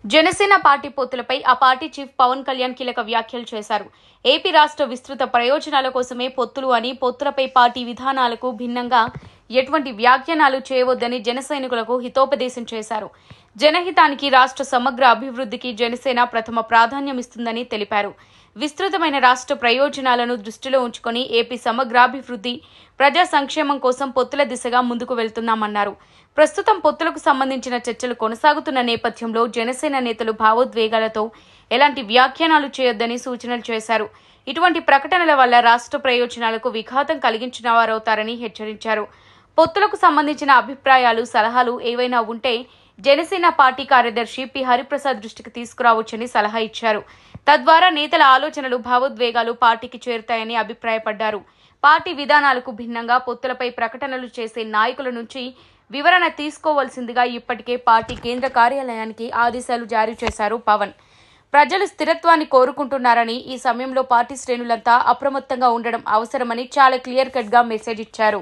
Janasena party పొత్తులపై ఆ party chief Pawan Kalyan కీలక వ్యాఖ్యలు చేశారు. ఏపీ రాష్ట్ర విస్తృత ప్రయోజనాల కోసమే పొత్తులు అని, పొత్తులపై పార్టీ విధానాలకు భిన్నంగా ఎటువంటి వ్యాఖ్యానాలు చేయవద్దని జనసైనికులకు హితోపదేశం చేశారు. జనహితానికి, రాష్ట్ర సమగ్ర అభివృద్ధికి జనసేన ప్రథమ ప్రాధాన్యమిస్తుందని తెలిపారు. విస్తృతమైన రాష్ట్ర ప్రయోజనాలను దృష్టిలో ఉంచుకొని ఏపీ సమగ్రాభివృద్ధి, ప్రజా సంక్షేమం కోసం పొత్తుల దిశగా ముందుకు వెళ్తున్నామన్నారు. ప్రస్తుతం పొత్తులకు సంబంధించిన చర్చలు కొనసాగుతున్న నేపథ్యంలో జనసేన నేతలు భావోద్వేగాలతో ఎలాంటి వ్యాఖ్యానాలు చేయొద్దని సూచనలు చేశారు. ఇటువంటి ప్రకటనల వల్ల రాష్ట్ర ప్రయోజనాలకు విఘాతం కలిగించిన వారవుతారని హెచ్చరించారు. పొత్తులకు సంబంధించిన అభిప్రాయాలు, సలహాలు ఏవైనా ఉంటే జనసేన పార్టీ కార్యదర్శి పి హరిప్రసాద్ దృష్టికి తీసుకురావచ్చని సలహా ఇచ్చారు. తద్వారా నేతల ఆలోచనలు, భావోద్వేగాలు పార్టీకి చేరుతాయని అభిప్రాయపడ్డారు. పార్టీ విధానాలకు భిన్నంగా పొత్తులపై ప్రకటనలు చేసే నాయకుల నుంచి వివరణ తీసుకోవాల్సిందిగా ఇప్పటికే పార్టీ కేంద్ర కార్యాలయానికి ఆదేశాలు జారీ చేశారు పవన్. ప్రజలు స్థిరత్వాన్ని కోరుకుంటున్నారని, ఈ సమయంలో పార్టీ శ్రేణులంతా అప్రమత్తంగా ఉండడం అవసరమని చాలా క్లియర్ కట్ గా మెసేజ్ ఇచ్చారు.